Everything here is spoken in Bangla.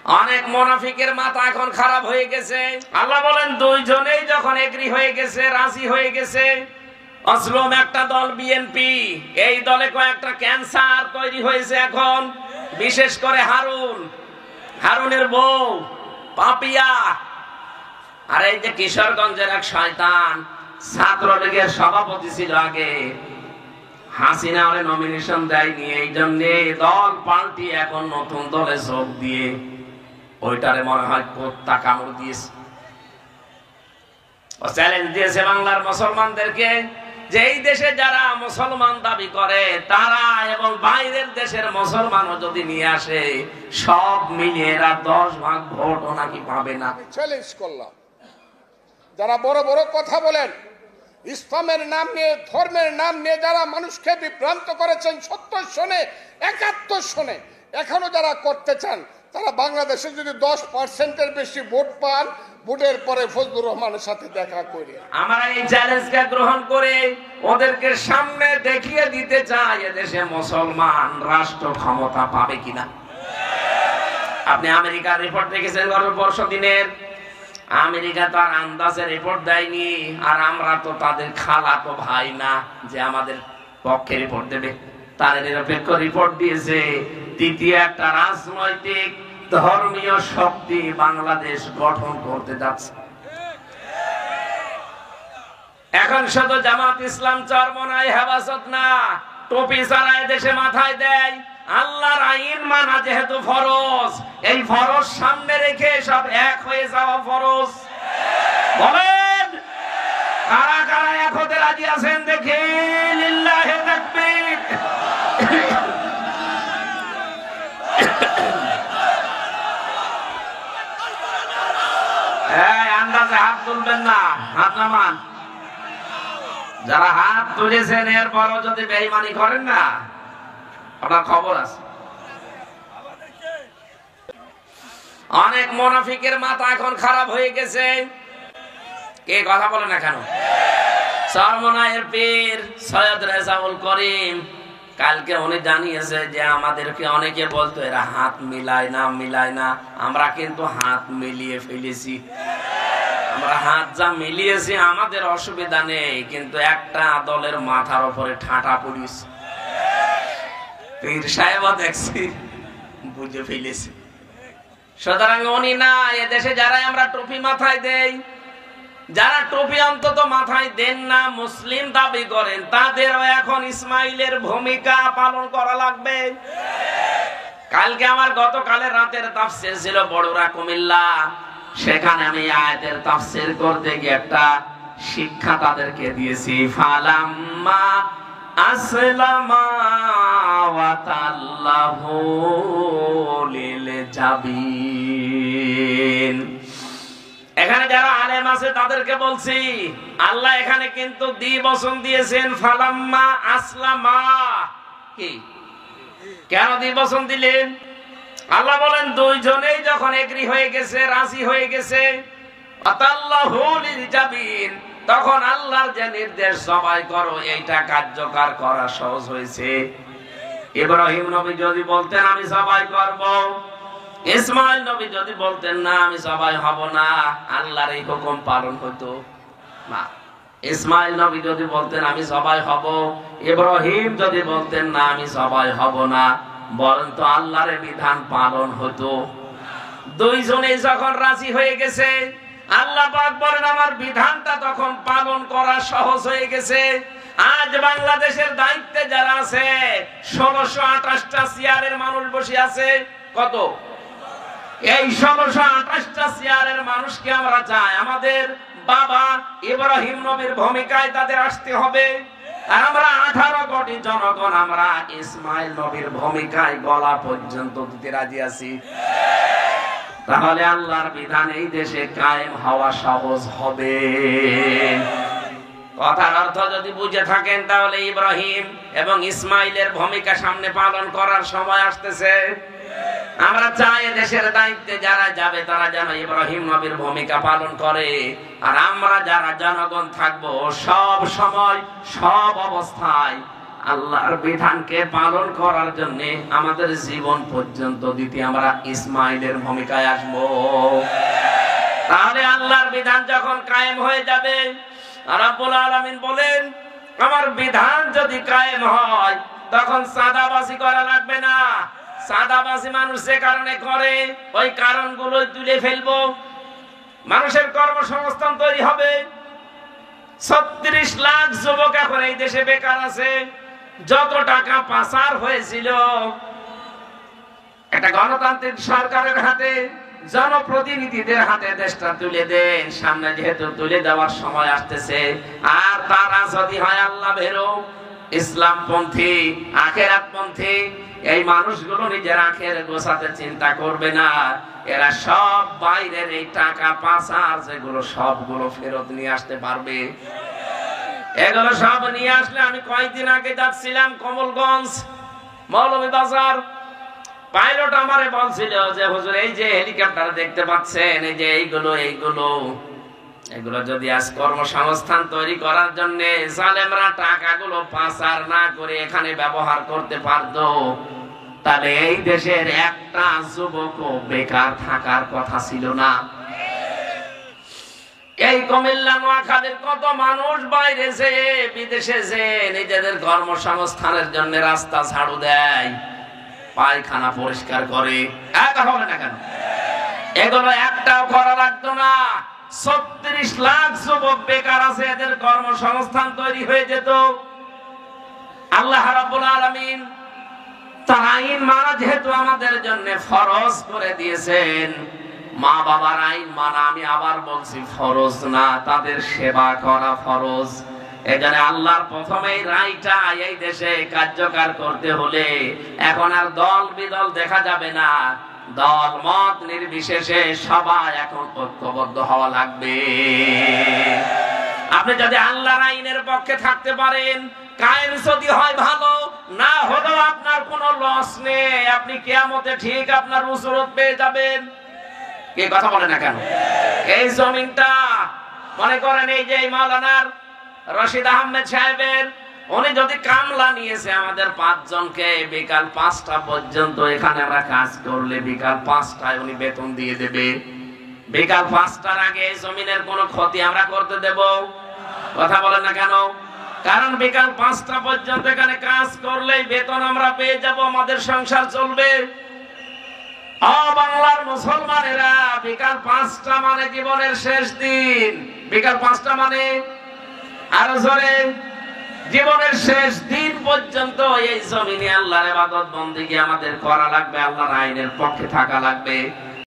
অনেক মুনাফিকের মাথা এখন খারাপ হয়ে গেছে। আল্লাহ বলেন দুইজনেই যখন এগ্রি হয়ে গেছে, রাজি হয়ে গেছে, আসলম একটা দল বিএনপি, এই দলে কয়েকটা ক্যান্সার তৈরি হয়েছে এখন, বিশেষ করে হারুনের বউ পাপিয়া, আর এই যে কিশোরগঞ্জের এক শয়তান ছাত্রলীগের সভাপতি ছিল আগে, হাসিনা ওরে নমিনেশন দেয়নি, এই জন্য দল পাল্টি এখন নতুন দলে যোগ দিয়ে ওইটারে মনে হয় কোত্তা কামড় দিয়েছে। ও চ্যালেঞ্জ দিয়েছে বাংলার মুসলমানদেরকে যে এই দেশে যারা মুসলমান দাবি করে তারা এবং বাইরের দেশের মুসলমানও যদি নিয়ে আসে সব মিলিয়ে এরা 10 ভাগ ভোটও নাকি পাবে না। চ্যালেঞ্জ করলাম, যারা বড় বড় কথা বলেন, ইসলামের নাম নিয়ে, ধর্মের নাম নিয়ে যারা মানুষকে বিভ্রান্ত করেছেন 70 সনে 71 সনে, এখনো যারা করতে চান, তারা বাংলাদেশে যদি 10%-এর বেশি ভোট পান, ভোটের পরে ফজলুর রহমানের সাথে দেখা করি। আমরা এই চ্যালেঞ্জকে গ্রহণ করে ওদেরকে সামনে দেখিয়ে দিতে চাই এদেশে মুসলমান রাষ্ট্র ক্ষমতা পাবে কিনা। আপনি আমেরিকার রিপোর্ট দেখেছেন গত বর্ষদিনের, আমেরিকা তো আর আন্দাজে রিপোর্ট দেয়নি, আর আমরা তো তাদের খালাতো ভাই না যে আমাদের পক্ষে রিপোর্ট দেবে। তার নিরপেক্ষ রিপোর্ট দিয়েছে তৃতীয় একটা রাজনৈতিক ধর্মীয় শক্তি বাংলাদেশ গঠন করতে যাচ্ছে। এখন শুধু জামাত ইসলাম চরমনাই হেফাজত না, টুপি ছাড়া দেশে মাথায় দেয়। আল্লাহর আইন মানা যেহেতু ফরজ, এই ফরজ সামনে রেখে সব এক হয়ে যাওয়া ফরজ। বলেন কারা কারা এক হতে রাজি আছেন দেখি, লিল্লাহি তাকবীর। আন্দাজে হাত তুলবেন না, হাত নামান। যারা হাত তুলেছেন এরপরও যদি বেঈমানি করেন না, আপনার খবর আছে। অনেক মুনাফিকের মাথা এখন খারাপ হয়ে গেছে। কে কথা বলে না কেন? চরমনাইয়ের পীর সৈয়দ রেজাউল করিম কালকে উনি জানিয়েছে যে আমাদেরকে অনেকে বলতো এরা হাত মিলায় না, আমরা কিন্তু হাত মিলিয়ে ফেলেছি। আমরা হাত যা মিলিয়েছি আমাদের অসুবিধা নেই, কিন্তু একটা দলের মাথার উপরে ঠাঁটা পড়িস। পীর সাহেব দেখছি বুঝে ফেলেছি। সুতরাং উনি না, এদেশে যারা আমরা টুপি মাথায় দেই, যারা টুপি অন্তত মাথায় দেন না, মুসলিম দাবি করেন, তাদেরও এখন ইসমাইলের ভূমিকা পালন করা লাগবে। কালকে আমার গতকালের রাতের তাফসীর ছিল বড়ুরা কুমিল্লা, সেখানে আমি আয়াতের তাফসীর করতে গিয়ে একটা শিক্ষা তাদেরকে দিয়েছি। ফালাম্মা আসলামা ওয়া তাল্লাহু লিল জাবিন। এখানে যারা আলেম আছে তাদেরকে বলছি, আল্লাহ এখানে কিন্তু দ্বিবচন দিয়েছেন, ফালাম্মা আসলামা। কি কেন দ্বিবচন দিলেন? আল্লাহ বলেন দুইজনেই যখন এগ্রি হয়ে গেছে, রাজি হয়ে গেছে, আতাল্লাহু লিল জাবিন, তখন আল্লাহর যে নির্দেশ সবাই করো, এইটা কার্যকর করা সহজ হয়েছে। ইব্রাহিম নবী যদি বলতেন আমি সবাই করব, ইসমাইল নবী যদি বলতেন না আমি সবাই হব না, আল্লাহর এই হুকুম পালন হতো না। ইসমাইল নবী যদি বলতেন আমি সবাই হব, ইব্রাহিম যদি বলতেন না আমি সবাই হব না, বলেন তো আল্লাহর বিধান পালন হতো। দুইজনেই যখন রাজি হয়ে গেছে, আল্লাহ পাক বলেন আমার বিধানটা তখন পালন করা সহজ হয়ে গেছে। আজ বাংলাদেশের দায়িত্বে যারা আছে 1628টা চেয়ারের মানুষ বসে আছে। কত? এই 1628টা চেয়ারের মানুষকে আমরা চাই আমাদের বাবা ইব্রাহিম নবীর ভূমিকায় তাদের আসতে হবে। আর আমরা 18 কোটি জনগণ আমরা ইসমাইল নবীর ভূমিকায় গলা পর্যন্ত দিতে রাজি আছি। তাহলে আল্লাহর বিধান এই দেশে কায়েম হওয়া সহজ হবে। কথার অর্থ যদি বুঝে থাকেন তাহলে ইব্রাহিম এবং ইসমাইলের ভূমিকা সামনে পালন করার সময় আসতেছে। আমরা চাই দেশের দায়িত্বে যারা যাবে তারা যেন ইব্রাহিম নবীর ভূমিকা পালন করে, আর আমরা যারা জনগণ থাকবো সব সময় সব অবস্থায় আল্লাহর বিধানকে পালন করার জন্য আমাদের জীবন পর্যন্ত দিতে আমরা ইসমাইলের ভূমিকায় আসব। তাহলে আল্লাহর বিধান যখন কায়েম হয়ে যাবে, রাব্বুল আলামিন বলেন আমার বিধান যদি কায়েম হয় তখন সাদাবাজি করা লাগবে না। সাদাবাজি মানুষ যে কারণে করে ওই কারণগুলো তুলে ফেলবো, মানুষের কর্মসংস্থান তৈরি হবে। 36 লাখ যুবক এখন এই দেশে বেকার আছে। যত টাকা পাচার হয়েছিল একটা গণতান্ত্রিক সরকারের হাতে, জনপ্রতিনিধিদের হাতে দেশটা তুলে দেন। সামনে যেহেতু তুলে দেওয়ার সময় আসতেছে, আর তারা যদি হয় আল্লাহ ভীরু, ইসলামপন্থী, আখিরাতপন্থী, এই মানুষগুলো নিজের আখের গোছাতে চিন্তা করবে না। এরা সব বাইরের এই টাকা পাচার যেগুলো সবগুলো ফেরত নিয়ে আসতে পারবে। এগুলো সব নিয়ে আসলে, আমি কয়েকদিন আগে যাচ্ছিলাম কমলগঞ্জ মৌলভীবাজার, পাইলট আমারে বলছিল যে হুজুর এই যে হেলিকপ্টার দেখতে পাচ্ছেন, এই যে এগুলো যদি আজ কর্মসংস্থান তৈরি করার জন্য জালেমরা টাকাগুলো পাচার না করে এখানে ব্যবহার করতে পারতো, তাহলে এই দেশের একটা যুবকও বেকার থাকার কথা ছিল না। এই কুমিল্লা নোয়াখালীর কত মানুষ বাইরে যে বিদেশে যে নিজেদের কর্মসংস্থানের জন্য রাস্তা ঝাড়ু দেয়, পায়খানা পরিষ্কার করে, এটা হবে না কেন? এগুলো একটাও করা লাগতো না। 36 লাখ যুবক বেকার আছে, এদের কর্মসংস্থান তৈরি হয়ে যেত। আল্লাহ রাব্বুল আলামিন তার আইন মানা যেহেতু আমাদের জন্য ফরজ করে দিয়েছেন, মা বাবার আইন মানা, আমি আবার বলছি, ফরজ না, তাদের সেবা করা ফরজ। এখানে আল্লাহর প্রথমেই রায়টা এই দেশে কার্যকর করতে হলে এখন আর দল বিদল দেখা যাবে না, দল মত নির্বিশেষে সবাই এখন ঐক্যবদ্ধ হওয়া লাগবে। আপনি যদি আল্লাহর আইনের পক্ষে থাকতে পারেন, কায়েম যদি হয় ভালো, না হলেও আপনার কোনো লস নেই। আপনি কিয়ামতে ঠিক আপনার উসরত পেয়ে যাবেন। কি কথা বলে না কেন? এই জমিনটা মনে করেন এই যে মাওলানার রশিদ আহমেদ সাহেবের, উনি যদি কামলা নিয়েছে আমাদের 5 জনকে, বিকাল 5টা পর্যন্ত এখানে আমরা কাজ করলে বিকাল 5টায় উনি বেতন দিয়ে দেবে। বিকাল 5টার আগে জমিনের কোনো ক্ষতি আমরা করতে দেব? কথা বলেন না কেন? কারণ বিকাল 5টা পর্যন্ত এখানে কাজ করলেই বেতন আমরা পেয়ে যাব, আমাদের সংসার চলবে। বাংলার মুসলমানেরা বিকাল 5টা মানে জীবনের শেষ দিন। বিকাল 5টা মানে আরো জোরে, জীবনের শেষ দিন পর্যন্ত এই জমিনে আল্লাহর ইবাদত বন্দেগী আমাদের করা লাগবে, আল্লাহর আইনের পক্ষে থাকা লাগবে।